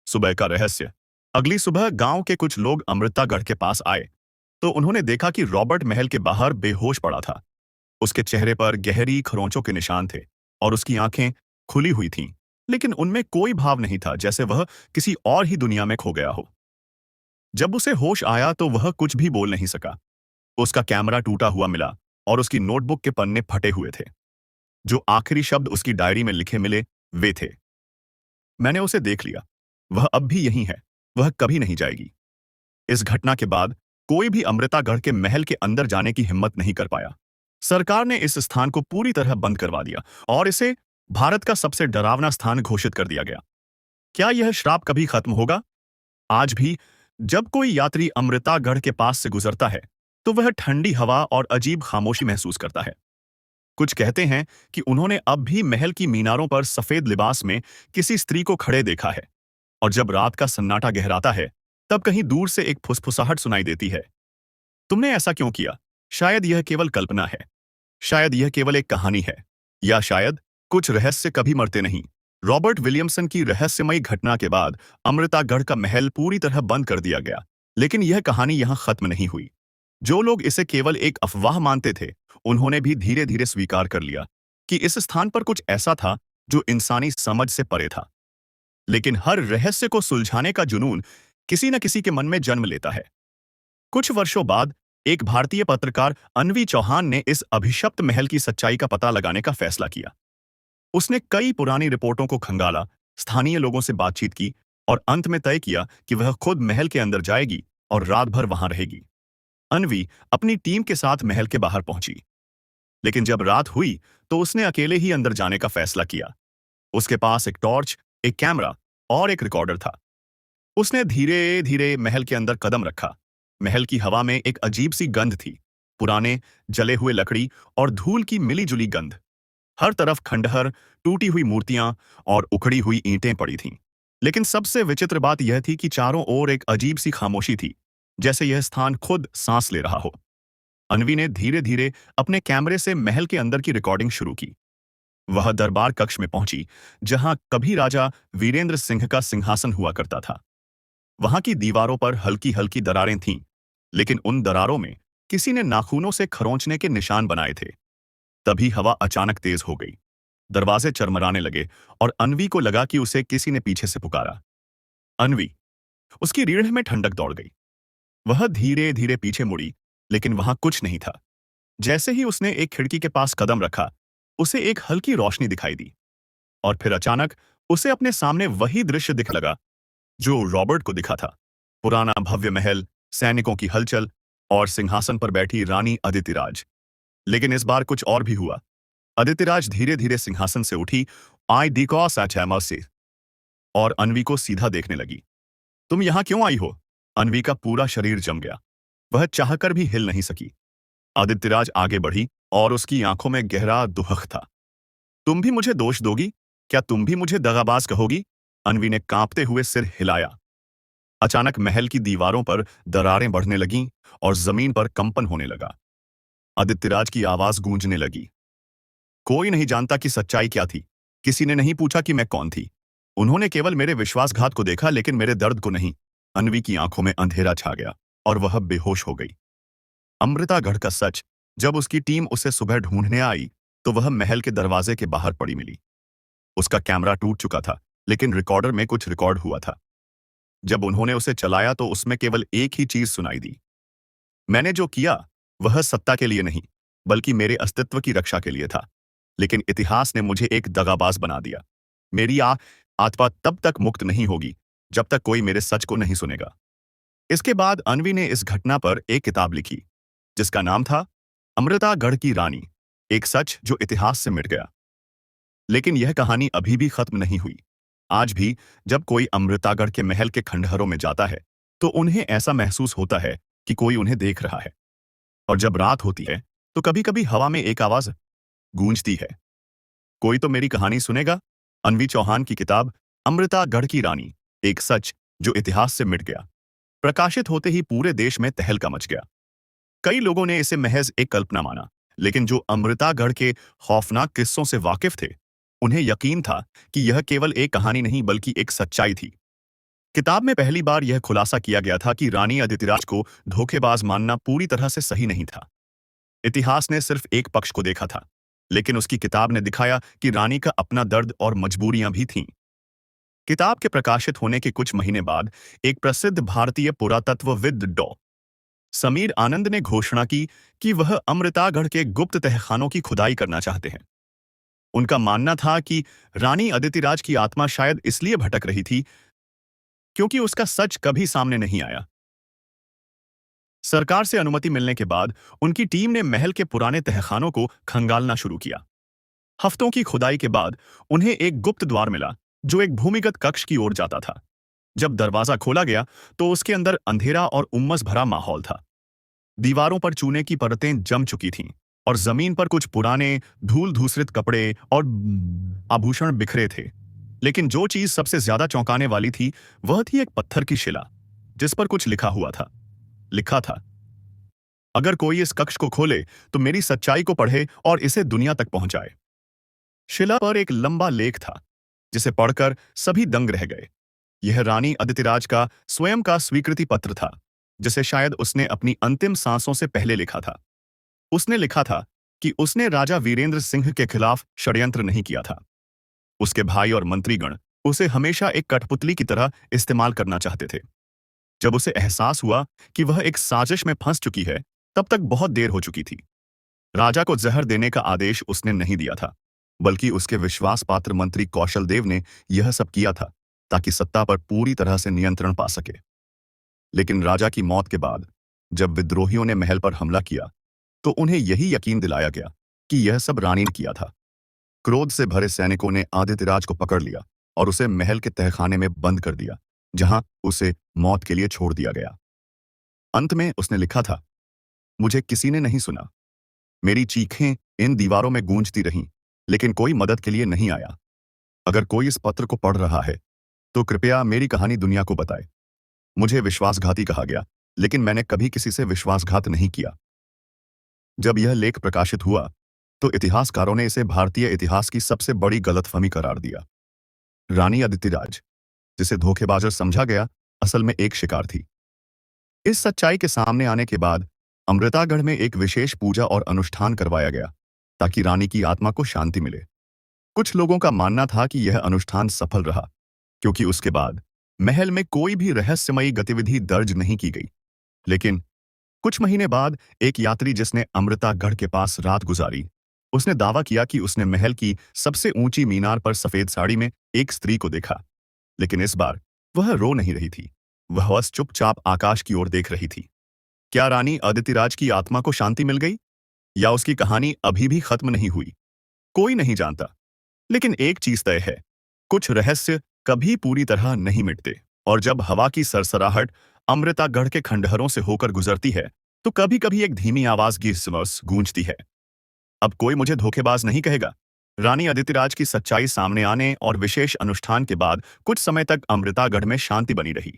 सुबह का रहस्य। अगली सुबह गांव के कुछ लोग अमृतागढ़ के पास आए तो उन्होंने देखा कि रॉबर्ट महल के बाहर बेहोश पड़ा था। उसके चेहरे पर गहरी खरोंचों के निशान थे और उसकी आंखें खुली हुई थीं, लेकिन उनमें कोई भाव नहीं था, जैसे वह किसी और ही दुनिया में खो गया हो। जब उसे होश आया तो वह कुछ भी बोल नहीं सका। उसका कैमरा टूटा हुआ मिला और उसकी नोटबुक के पन्ने फटे हुए थे। जो आखिरी शब्द उसकी डायरी में लिखे मिले वे थे, मैंने उसे देख लिया, वह अब भी यहीं है, वह कभी नहीं जाएगी। इस घटना के बाद कोई भी अमृतागढ़ के महल के अंदर जाने की हिम्मत नहीं कर पाया। सरकार ने इस स्थान को पूरी तरह बंद करवा दिया और इसे भारत का सबसे डरावना स्थान घोषित कर दिया गया। क्या यह श्राप कभी खत्म होगा? आज भी जब कोई यात्री अमृतागढ़ के पास से गुजरता है तो वह ठंडी हवा और अजीब खामोशी महसूस करता है। कुछ कहते हैं कि उन्होंने अब भी महल की मीनारों पर सफेद लिबास में किसी स्त्री को खड़े देखा है, और जब रात का सन्नाटा गहराता है तब कहीं दूर से एक फुसफुसाहट सुनाई देती है, तुमने ऐसा क्यों किया? शायद यह केवल कल्पना है, शायद यह केवल एक कहानी है, या शायद कुछ रहस्य कभी मरते नहीं। रॉबर्ट विलियमसन की रहस्यमयी घटना के बाद अमृतागढ़ का महल पूरी तरह बंद कर दिया गया, लेकिन यह कहानी यहां खत्म नहीं हुई। जो लोग इसे केवल एक अफवाह मानते थे, उन्होंने भी धीरे धीरे स्वीकार कर लिया कि इस स्थान पर कुछ ऐसा था जो इंसानी समझ से परे था। लेकिन हर रहस्य को सुलझाने का जुनून किसी न किसी के मन में जन्म लेता है। कुछ वर्षों बाद एक भारतीय पत्रकार अनवी चौहान ने इस अभिशप्त महल की सच्चाई का पता लगाने का फैसला किया। उसने कई पुरानी रिपोर्टों को खंगाला, स्थानीय लोगों से बातचीत की और अंत में तय किया कि वह खुद महल के अंदर जाएगी और रात भर वहां रहेगी। अनवी अपनी टीम के साथ महल के बाहर पहुंची, लेकिन जब रात हुई तो उसने अकेले ही अंदर जाने का फैसला किया। उसके पास एक टॉर्च, एक कैमरा और एक रिकॉर्डर था। उसने धीरे धीरे महल के अंदर कदम रखा। महल की हवा में एक अजीब सी गंध थी, पुराने जले हुए लकड़ी और धूल की मिली जुली गंध। हर तरफ खंडहर, टूटी हुई मूर्तियां और उखड़ी हुई ईंटें पड़ी थीं। लेकिन सबसे विचित्र बात यह थी कि चारों ओर एक अजीब सी खामोशी थी, जैसे यह स्थान खुद सांस ले रहा हो। अनवी ने धीरे धीरे अपने कैमरे से महल के अंदर की रिकॉर्डिंग शुरू की। वह दरबार कक्ष में पहुंची, जहां कभी राजा वीरेंद्र सिंह का सिंहासन हुआ करता था। वहां की दीवारों पर हल्की हल्की दरारें थीं, लेकिन उन दरारों में किसी ने नाखूनों से खरोंचने के निशान बनाए थे। तभी हवा अचानक तेज हो गई, दरवाजे चरमराने लगे और अनवी को लगा कि उसे किसी ने पीछे से पुकारा। अनवी, उसकी रीढ़ में ठंडक दौड़ गई। वह धीरे धीरे पीछे मुड़ी, लेकिन वहां कुछ नहीं था। जैसे ही उसने एक खिड़की के पास कदम रखा, उसे एक हल्की रोशनी दिखाई दी, और फिर अचानक उसे अपने सामने वही दृश्य दिख लगा जो रॉबर्ट को दिखा था। पुराना भव्य महल, सैनिकों की हलचल और सिंहासन पर बैठी रानी अदितिराज। लेकिन इस बार कुछ और भी हुआ। अदितिराज धीरे धीरे सिंहासन से उठी, आई डिकॉस एट हैमर से, और अनवी को सीधा देखने लगी। तुम यहां क्यों आई हो? अनवी का पूरा शरीर जम गया, वह चाहकर भी हिल नहीं सकी। आदित्यराज आगे बढ़ी और उसकी आंखों में गहरा दुहक था। तुम भी मुझे दोष दोगी? क्या तुम भी मुझे दगाबाज कहोगी? अनवी ने कांपते हुए सिर हिलाया। अचानक महल की दीवारों पर दरारें बढ़ने लगीं और जमीन पर कंपन होने लगा। आदित्यराज की आवाज गूंजने लगी। कोई नहीं जानता कि सच्चाई क्या थी। किसी ने नहीं पूछा कि मैं कौन थी। उन्होंने केवल मेरे विश्वासघात को देखा, लेकिन मेरे दर्द को नहीं। अनवी की आंखों में अंधेरा छा गया और वह बेहोश हो गई। अमृतागढ़ का सच। जब उसकी टीम उसे सुबह ढूंढने आई तो वह महल के दरवाजे के बाहर पड़ी मिली। उसका कैमरा टूट चुका था, लेकिन रिकॉर्डर में कुछ रिकॉर्ड हुआ था। जब उन्होंने उसे चलाया तो उसमें केवल एक ही चीज सुनाई दी। मैंने जो किया वह सत्ता के लिए नहीं, बल्कि मेरे अस्तित्व की रक्षा के लिए था। लेकिन इतिहास ने मुझे एक दगाबाज बना दिया। मेरी आत्मा तब तक मुक्त नहीं होगी जब तक कोई मेरे सच को नहीं सुनेगा। इसके बाद अनवी ने इस घटना पर एक किताब लिखी, जिसका नाम था अमृतागढ़ की रानी, एक सच जो इतिहास से मिट गया। लेकिन यह कहानी अभी भी खत्म नहीं हुई। आज भी जब कोई अमृतागढ़ के महल के खंडहरों में जाता है तो उन्हें ऐसा महसूस होता है कि कोई उन्हें देख रहा है। और जब रात होती है तो कभी कभी हवा में एक आवाज गूंजती है, कोई तो मेरी कहानी सुनेगा। अनवी चौहान की किताब अमृतागढ़ की रानी, एक सच जो इतिहास से मिट गया, प्रकाशित होते ही पूरे देश में तहलका मच गया। कई लोगों ने इसे महज एक कल्पना माना, लेकिन जो अमृतागढ़ के खौफनाक किस्सों से वाकिफ थे उन्हें यकीन था कि यह केवल एक कहानी नहीं बल्कि एक सच्चाई थी। किताब में पहली बार यह खुलासा किया गया था कि रानी अदितिराज को धोखेबाज मानना पूरी तरह से सही नहीं था। इतिहास ने सिर्फ एक पक्ष को देखा था, लेकिन उसकी किताब ने दिखाया कि रानी का अपना दर्द और मजबूरियां भी थीं। किताब के प्रकाशित होने के कुछ महीने बाद एक प्रसिद्ध भारतीय पुरातत्वविद डॉ. समीर आनंद ने घोषणा की कि वह अमृतागढ़ के गुप्त तहखानों की खुदाई करना चाहते हैं। उनका मानना था कि रानी अदितिराज की आत्मा शायद इसलिए भटक रही थी क्योंकि उसका सच कभी सामने नहीं आया। सरकार से अनुमति मिलने के बाद उनकी टीम ने महल के पुराने तहखानों को खंगालना शुरू किया। हफ्तों की खुदाई के बाद उन्हें एक गुप्त द्वार मिला जो एक भूमिगत कक्ष की ओर जाता था। जब दरवाजा खोला गया तो उसके अंदर अंधेरा और उम्मस भरा माहौल था। दीवारों पर चूने की परतें जम चुकी थीं और जमीन पर कुछ पुराने धूल धूसरित कपड़े और आभूषण बिखरे थे। लेकिन जो चीज सबसे ज्यादा चौंकाने वाली थी वह थी एक पत्थर की शिला जिस पर कुछ लिखा हुआ था। लिखा था, अगर कोई इस कक्ष को खोले तो मेरी सच्चाई को पढ़े और इसे दुनिया तक पहुंचाए। शिला पर एक लंबा लेख था जिसे पढ़कर सभी दंग रह गए। यह रानी अदितिराज का स्वयं का स्वीकृति पत्र था जिसे शायद उसने अपनी अंतिम सांसों से पहले लिखा था। उसने लिखा था कि उसने राजा वीरेंद्र सिंह के खिलाफ षड्यंत्र नहीं किया था। उसके भाई और मंत्रीगण उसे हमेशा एक कठपुतली की तरह इस्तेमाल करना चाहते थे। जब उसे एहसास हुआ कि वह एक साजिश में फंस चुकी है, तब तक बहुत देर हो चुकी थी। राजा को जहर देने का आदेश उसने नहीं दिया था, बल्कि उसके विश्वास पात्र मंत्री कौशल देव ने यह सब किया था ताकि सत्ता पर पूरी तरह से नियंत्रण पा सके। लेकिन राजा की मौत के बाद जब विद्रोहियों ने महल पर हमला किया तो उन्हें यही यकीन दिलाया गया कि यह सब रानी ने किया था। क्रोध से भरे सैनिकों ने आदित्यराज को पकड़ लिया और उसे महल के तहखाने में बंद कर दिया, जहां उसे मौत के लिए छोड़ दिया गया। अंत में उसने लिखा था, मुझे किसी ने नहीं सुना। मेरी चीखें इन दीवारों में गूंजती रहीं, लेकिन कोई मदद के लिए नहीं आया। अगर कोई इस पत्र को पढ़ रहा है तो कृपया मेरी कहानी दुनिया को बताए। मुझे विश्वासघाती कहा गया, लेकिन मैंने कभी किसी से विश्वासघात नहीं किया। जब यह लेख प्रकाशित हुआ तो इतिहासकारों ने इसे भारतीय इतिहास की सबसे बड़ी गलतफहमी करार दिया। रानी अदितिराज, जिसे धोखेबाज समझा गया, असल में एक शिकार थी। इस सच्चाई के सामने आने के बाद अमृतागढ़ में एक विशेष पूजा और अनुष्ठान करवाया गया ताकि रानी की आत्मा को शांति मिले। कुछ लोगों का मानना था कि यह अनुष्ठान सफल रहा क्योंकि उसके बाद महल में कोई भी रहस्यमयी गतिविधि दर्ज नहीं की गई। लेकिन कुछ महीने बाद एक यात्री जिसने अमृतागढ़ के पास रात गुजारी, उसने दावा किया कि उसने महल की सबसे ऊंची मीनार पर सफेद साड़ी में एक स्त्री को देखा। लेकिन इस बार वह रो नहीं रही थी, वह बस चुपचाप आकाश की ओर देख रही थी। क्या रानी अदितिराज की आत्मा को शांति मिल गई या उसकी कहानी अभी भी खत्म नहीं हुई? कोई नहीं जानता। लेकिन एक चीज तय है, कुछ रहस्य कभी पूरी तरह नहीं मिटते, और जब हवा की सरसराहट अमृतागढ़ के खंडहरों से होकर गुजरती है तो कभी कभी एक धीमी आवाज गूंजती है। अब कोई मुझे धोखेबाज नहीं कहेगा। रानी अदितिराज की सच्चाई सामने आने और विशेष अनुष्ठान के बाद कुछ समय तक अमृतागढ़ में शांति बनी रही।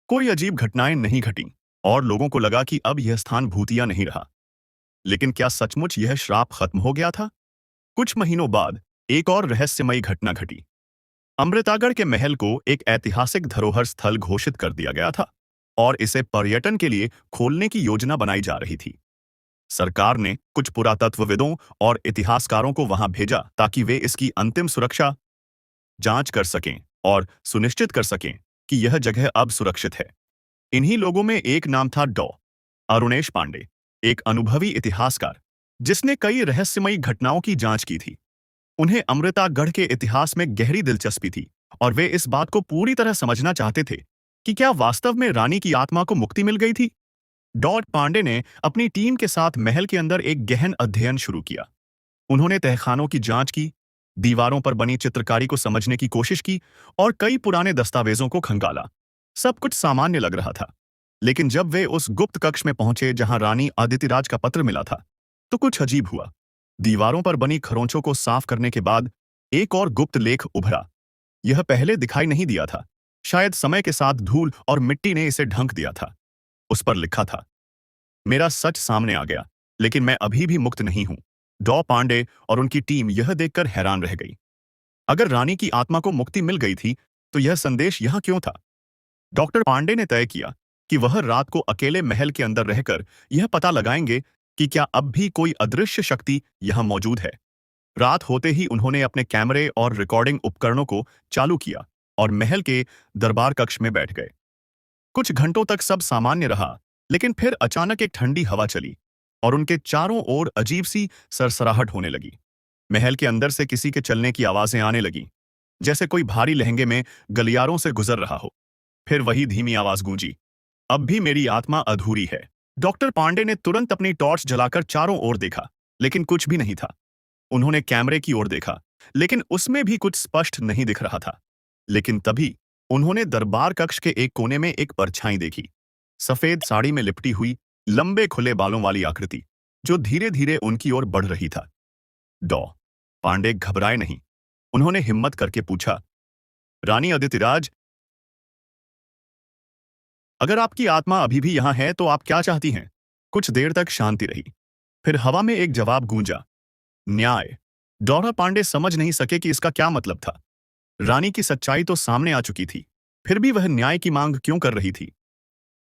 कोई अजीब घटनाएं नहीं घटी और लोगों को लगा कि अब यह स्थान भूतिया नहीं रहा। लेकिन क्या सचमुच यह श्राप खत्म हो गया था? कुछ महीनों बाद एक और रहस्यमयी घटना घटी। अमृतागढ़ के महल को एक ऐतिहासिक धरोहर स्थल घोषित कर दिया गया था और इसे पर्यटन के लिए खोलने की योजना बनाई जा रही थी। सरकार ने कुछ पुरातत्वविदों और इतिहासकारों को वहां भेजा ताकि वे इसकी अंतिम सुरक्षा जांच कर सकें और सुनिश्चित कर सकें कि यह जगह अब सुरक्षित है। इन्हीं लोगों में एक नाम था डॉ. अरुणेश पांडे, एक अनुभवी इतिहासकार जिसने कई रहस्यमयी घटनाओं की जांच की थी। उन्हें अमृतागढ़ के इतिहास में गहरी दिलचस्पी थी और वे इस बात को पूरी तरह समझना चाहते थे कि क्या वास्तव में रानी की आत्मा को मुक्ति मिल गई थी। डॉट पांडे ने अपनी टीम के साथ महल के अंदर एक गहन अध्ययन शुरू किया। उन्होंने तहखानों की जांच की, दीवारों पर बनी चित्रकारी को समझने की कोशिश की और कई पुराने दस्तावेजों को खंगाला। सब कुछ सामान्य लग रहा था, लेकिन जब वे उस गुप्त कक्ष में पहुंचे जहां रानी अदितिराज का पत्र मिला था, तो कुछ अजीब हुआ। दीवारों पर बनी खरोंचों को साफ करने के बाद एक और गुप्त लेख उभरा। यह पहले दिखाई नहीं दिया था, शायद समय के साथ धूल और मिट्टी ने इसे ढंक दिया था। उस पर लिखा था, मेरा सच सामने आ गया, लेकिन मैं अभी भी मुक्त नहीं हूं। डॉ. पांडे और उनकी टीम यह देखकर हैरान रह गई। अगर रानी की आत्मा को मुक्ति मिल गई थी तो यह संदेश यहां क्यों था? डॉक्टर पांडे ने तय किया कि वह रात को अकेले महल के अंदर रहकर यह पता लगाएंगे कि क्या अब भी कोई अदृश्य शक्ति यहां मौजूद है। रात होते ही उन्होंने अपने कैमरे और रिकॉर्डिंग उपकरणों को चालू किया और महल के दरबार कक्ष में बैठ गए। कुछ घंटों तक सब सामान्य रहा, लेकिन फिर अचानक एक ठंडी हवा चली और उनके चारों ओर अजीब सी सरसराहट होने लगी। महल के अंदर से किसी के चलने की आवाजें आने लगी, जैसे कोई भारी लहंगे में गलियारों से गुजर रहा हो। फिर वही धीमी आवाज गूंजी, अब भी मेरी आत्मा अधूरी है। डॉक्टर पांडे ने तुरंत अपनी टॉर्च जलाकर चारों ओर देखा, लेकिन कुछ भी नहीं था। उन्होंने कैमरे की ओर देखा, लेकिन उसमें भी कुछ स्पष्ट नहीं दिख रहा था। लेकिन तभी उन्होंने दरबार कक्ष के एक कोने में एक परछाई देखी। सफेद साड़ी में लिपटी हुई, लंबे खुले बालों वाली आकृति, जो धीरे धीरे उनकी ओर बढ़ रही था। डॉ पांडे घबराए नहीं। उन्होंने हिम्मत करके पूछा, रानी अदितिराज, अगर आपकी आत्मा अभी भी यहां है तो आप क्या चाहती हैं? कुछ देर तक शांति रही। फिर हवा में एक जवाब गूंजा, न्याय। डॉरा पांडे समझ नहीं सके कि इसका क्या मतलब था। रानी की सच्चाई तो सामने आ चुकी थी, फिर भी वह न्याय की मांग क्यों कर रही थी?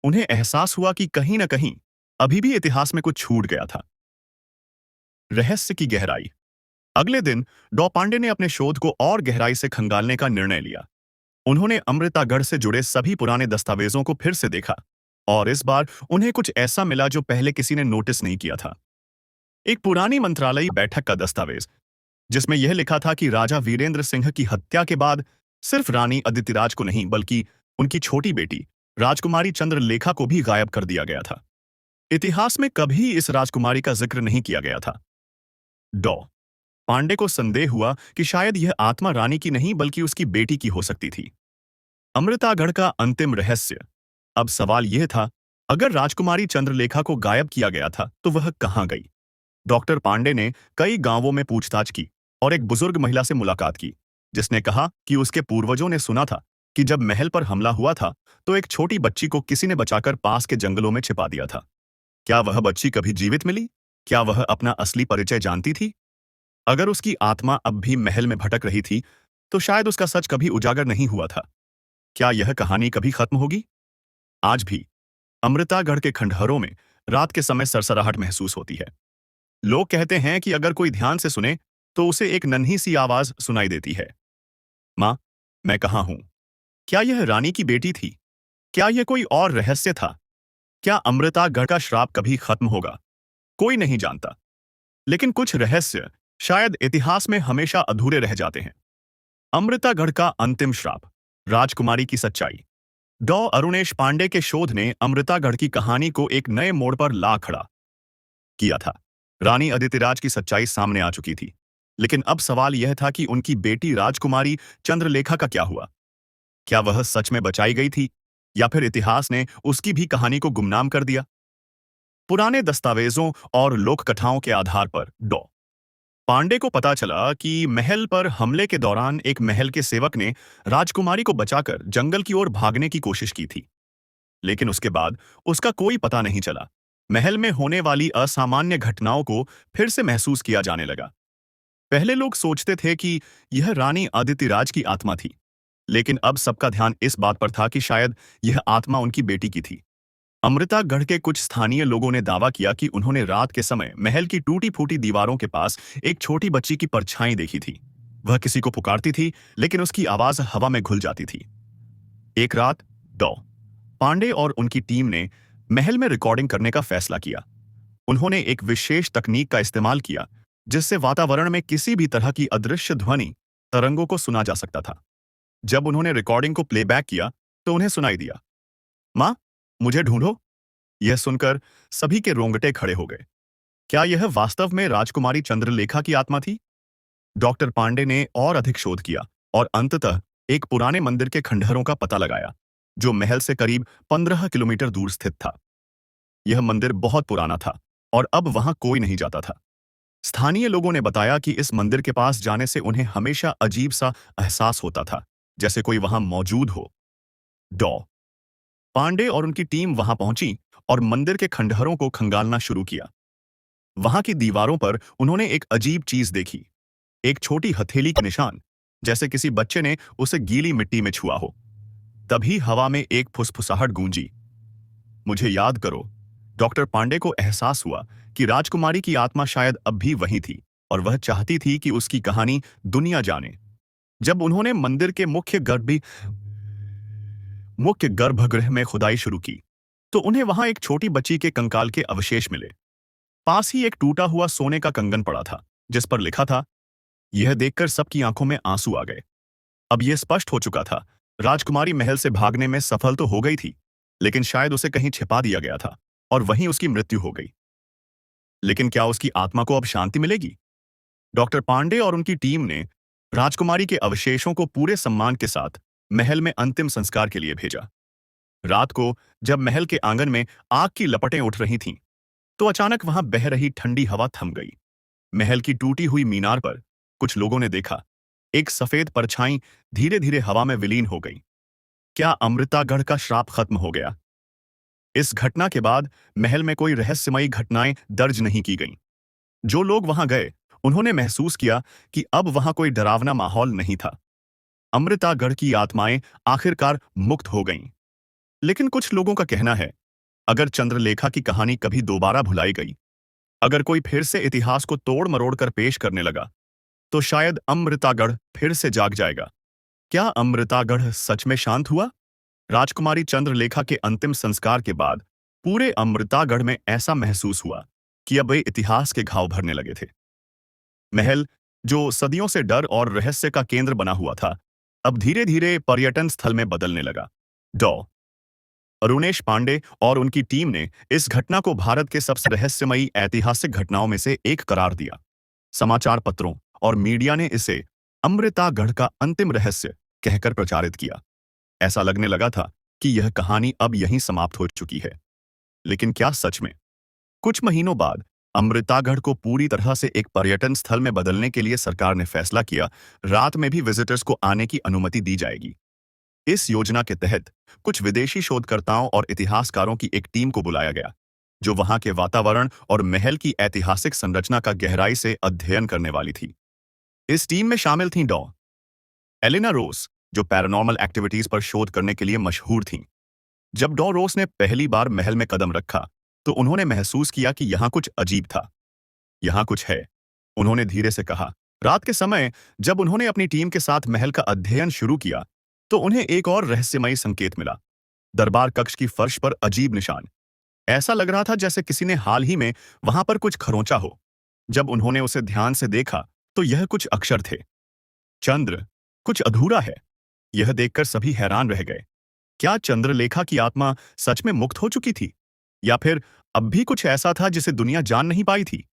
उन्हें एहसास हुआ कि कहीं न कहीं अभी भी इतिहास में कुछ छूट गया था। रहस्य की गहराई। अगले दिन डॉ पांडे ने अपने शोध को और गहराई से खंगालने का निर्णय लिया। उन्होंने अमृतागढ़ से जुड़े सभी पुराने दस्तावेजों को फिर से देखा और इस बार उन्हें कुछ ऐसा मिला जो पहले किसी ने नोटिस नहीं किया था। एक पुरानी मंत्रालयी बैठक का दस्तावेज, जिसमें यह लिखा था कि राजा वीरेंद्र सिंह की हत्या के बाद सिर्फ रानी अदितिराज को नहीं बल्कि उनकी छोटी बेटी राजकुमारी चंद्रलेखा को भी गायब कर दिया गया था। इतिहास में कभी इस राजकुमारी का जिक्र नहीं किया गया था। डॉ पांडे को संदेह हुआ कि शायद यह आत्मा रानी की नहीं बल्कि उसकी बेटी की हो सकती थी। अमृतागढ़ का अंतिम रहस्य। अब सवाल यह था, अगर राजकुमारी चंद्रलेखा को गायब किया गया था तो वह कहां गई? डॉक्टर पांडे ने कई गांवों में पूछताछ की और एक बुजुर्ग महिला से मुलाकात की, जिसने कहा कि उसके पूर्वजों ने सुना था कि जब महल पर हमला हुआ था तो एक छोटी बच्ची को किसी ने बचाकर पास के जंगलों में छिपा दिया था। क्या वह बच्ची कभी जीवित मिली? क्या वह अपना असली परिचय जानती थी? अगर उसकी आत्मा अब भी महल में भटक रही थी तो शायद उसका सच कभी उजागर नहीं हुआ था। क्या यह कहानी कभी खत्म होगी? आज भी अमृतागढ़ के खंडहरों में रात के समय सरसराहट महसूस होती है। लोग कहते हैं कि अगर कोई ध्यान से सुने तो उसे एक नन्ही सी आवाज सुनाई देती है, माँ, मैं कहाँ हूं? क्या यह रानी की बेटी थी? क्या यह कोई और रहस्य था? क्या अमृतागढ़ का श्राप कभी खत्म होगा? कोई नहीं जानता, लेकिन कुछ रहस्य शायद इतिहास में हमेशा अधूरे रह जाते हैं। अमृतागढ़ का अंतिम श्राप, राजकुमारी की सच्चाई। डॉ अरुणेश पांडे के शोध ने अमृतागढ़ की कहानी को एक नए मोड़ पर ला खड़ा किया था। रानी अदितिराज की सच्चाई सामने आ चुकी थी, लेकिन अब सवाल यह था कि उनकी बेटी राजकुमारी चंद्रलेखा का क्या हुआ? क्या वह सच में बचाई गई थी या फिर इतिहास ने उसकी भी कहानी को गुमनाम कर दिया? पुराने दस्तावेजों और लोक कथाओं के आधार पर डॉ पांडे को पता चला कि महल पर हमले के दौरान एक महल के सेवक ने राजकुमारी को बचाकर जंगल की ओर भागने की कोशिश की थी, लेकिन उसके बाद उसका कोई पता नहीं चला। महल में होने वाली असामान्य घटनाओं को फिर से महसूस किया जाने लगा। पहले लोग सोचते थे कि यह रानी अदितिराज की आत्मा थी, लेकिन अब सबका ध्यान इस बात पर था कि शायद यह आत्मा उनकी बेटी की थी। अमृतागढ़ के कुछ स्थानीय लोगों ने दावा किया कि उन्होंने रात के समय महल की टूटी-फूटी दीवारों के पास एक छोटी बच्ची की परछाई देखी थी। वह किसी को पुकारती थी, लेकिन उसकी आवाज हवा में घुल जाती थी। एक रात डॉ पांडे और उनकी टीम ने महल में रिकॉर्डिंग करने का फैसला किया। उन्होंने एक विशेष तकनीक का इस्तेमाल किया, जिससे वातावरण में किसी भी तरह की अदृश्य ध्वनि तरंगों को सुना जा सकता था। जब उन्होंने रिकॉर्डिंग को प्लेबैक किया तो उन्हें सुनाई दिया, माँ, मुझे ढूंढो। यह सुनकर सभी के रोंगटे खड़े हो गए। क्या यह वास्तव में राजकुमारी चंद्रलेखा की आत्मा थी? डॉक्टर पांडे ने और अधिक शोध किया और अंततः एक पुराने मंदिर के खंडहरों का पता लगाया, जो महल से करीब 15 किलोमीटर दूर स्थित था। यह मंदिर बहुत पुराना था और अब वहां कोई नहीं जाता था। स्थानीय लोगों ने बताया कि इस मंदिर के पास जाने से उन्हें हमेशा अजीब सा एहसास होता था, जैसे कोई वहां मौजूद हो। डॉ पांडे और उनकी टीम वहां पहुंची और मंदिर के खंडहरों को खंगालना शुरू किया। वहां की दीवारों पर उन्होंने एक अजीब चीज देखी, एक छोटी हथेली के निशान, जैसे किसी बच्चे ने उसे गीली मिट्टी में छुआ हो। तभी हवा में एक फुसफुसाहट गूंजी, मुझे याद करो। डॉक्टर पांडे को एहसास हुआ कि राजकुमारी की आत्मा शायद अब भी वहीं थी और वह चाहती थी कि उसकी कहानी दुनिया जाने। जब उन्होंने मंदिर के मुख्य गर्भगृह में खुदाई शुरू की, तो उन्हें वहां एक छोटी बच्ची के कंकाल के अवशेष मिले। पास ही एक टूटा हुआ सोने का कंगन पड़ा था, जिस पर लिखा था। यह देखकर सबकी आंखों में आंसू आ गए। अब यह स्पष्ट हो चुका था, राजकुमारी महल से भागने में सफल तो हो गई थी, लेकिन शायद उसे कहीं छिपा दिया गया था और वहीं उसकी मृत्यु हो गई। लेकिन क्या उसकी आत्मा को अब शांति मिलेगी? डॉक्टर पांडे और उनकी टीम ने राजकुमारी के अवशेषों को पूरे सम्मान के साथ महल में अंतिम संस्कार के लिए भेजा। रात को जब महल के आंगन में आग की लपटें उठ रही थीं, तो अचानक वहां बह रही ठंडी हवा थम गई। महल की टूटी हुई मीनार पर कुछ लोगों ने देखा, एक सफेद परछाई धीरे धीरे हवा में विलीन हो गई। क्या अमृतागढ़ का श्राप खत्म हो गया? इस घटना के बाद महल में कोई रहस्यमयी घटनाएं दर्ज नहीं की गईं। जो लोग वहां गए, उन्होंने महसूस किया कि अब वहां कोई डरावना माहौल नहीं था। अमृतागढ़ की आत्माएं आखिरकार मुक्त हो गईं। लेकिन कुछ लोगों का कहना है, अगर चंद्रलेखा की कहानी कभी दोबारा भुलाई गई, अगर कोई फिर से इतिहास को तोड़ मरोड़ कर पेश करने लगा, तो शायद अमृतागढ़ फिर से जाग जाएगा। क्या अमृतागढ़ सच में शांत हुआ? राजकुमारी चंद्रलेखा के अंतिम संस्कार के बाद पूरे अमृतागढ़ में ऐसा महसूस हुआ कि अब वे इतिहास के घाव भरने लगे थे। महल, जो सदियों से डर और रहस्य का केंद्र बना हुआ था, अब धीरे धीरे पर्यटन स्थल में बदलने लगा। डॉ अरुणेश पांडे और उनकी टीम ने इस घटना को भारत के सबसे रहस्यमयी ऐतिहासिक घटनाओं में से एक करार दिया। समाचार पत्रों और मीडिया ने इसे अमृतागढ़ का अंतिम रहस्य कहकर प्रचारित किया। ऐसा लगने लगा था कि यह कहानी अब यहीं समाप्त हो चुकी है। लेकिन क्या सच में? कुछ महीनों बाद अमृतागढ़ को पूरी तरह से एक पर्यटन स्थल में बदलने के लिए सरकार ने फैसला किया, रात में भी विजिटर्स को आने की अनुमति दी जाएगी। इस योजना के तहत कुछ विदेशी शोधकर्ताओं और इतिहासकारों की एक टीम को बुलाया गया, जो वहां के वातावरण और महल की ऐतिहासिक संरचना का गहराई से अध्ययन करने वाली थी। इस टीम में शामिल थीं डॉ एलिना रोस, जो पैरानॉर्मल एक्टिविटीज पर शोध करने के लिए मशहूर थीं। जब डॉ रोस ने पहली बार महल में कदम रखा, तो उन्होंने महसूस किया कि यहां कुछ अजीब था। यहां कुछ है, उन्होंने धीरे से कहा। रात के समय जब उन्होंने अपनी टीम के साथ महल का अध्ययन शुरू किया, तो उन्हें एक और रहस्यमयी संकेत मिला। दरबार कक्ष की फर्श पर अजीब निशान। ऐसा लग रहा था जैसे किसी ने हाल ही में वहां पर कुछ खरोंचा हो। जब उन्होंने उसे ध्यान से देखा, तो यह कुछ अक्षर थे। चंद्र, कुछ अधूरा है। यह देखकर सभी हैरान रह गए। क्या चंद्रलेखा की आत्मा सच में मुक्त हो चुकी थी, या फिर अब भी कुछ ऐसा था जिसे दुनिया जान नहीं पाई थी?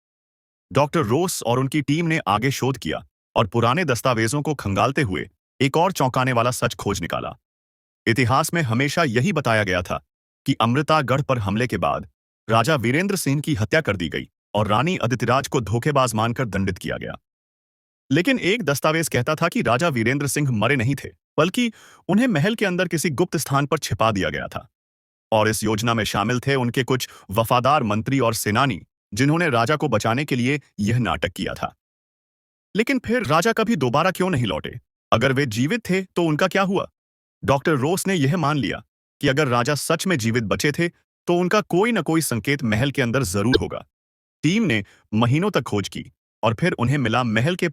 डॉक्टर रोस और उनकी टीम ने आगे शोध किया और पुराने दस्तावेजों को खंगालते हुए एक और चौंकाने वाला सच खोज निकाला। इतिहास में हमेशा यही बताया गया था कि अमृतागढ़ पर हमले के बाद राजा वीरेंद्र सिंह की हत्या कर दी गई और रानी अदितिराज को धोखेबाज मानकर दंडित किया गया। लेकिन एक दस्तावेज कहता था कि राजा वीरेंद्र सिंह मरे नहीं थे, बल्कि उन्हें महल के अंदर किसी गुप्त स्थान पर छिपा दिया गया था। और इस योजना में शामिल थे उनके कुछ वफादार मंत्री और सेनानी, जिन्होंने राजा को बचाने के लिए यह नाटक किया था। लेकिन फिर राजा कभी दोबारा क्यों नहीं लौटे? अगर वे जीवित थे तो उनका क्या हुआ? डॉक्टर रोस ने यह मान लिया कि अगर राजा सच में जीवित बचे थे, तो उनका कोई न कोई संकेत महल के अंदर जरूर होगा। टीम ने महीनों तक खोज की और फिर उन्हें मिला महल के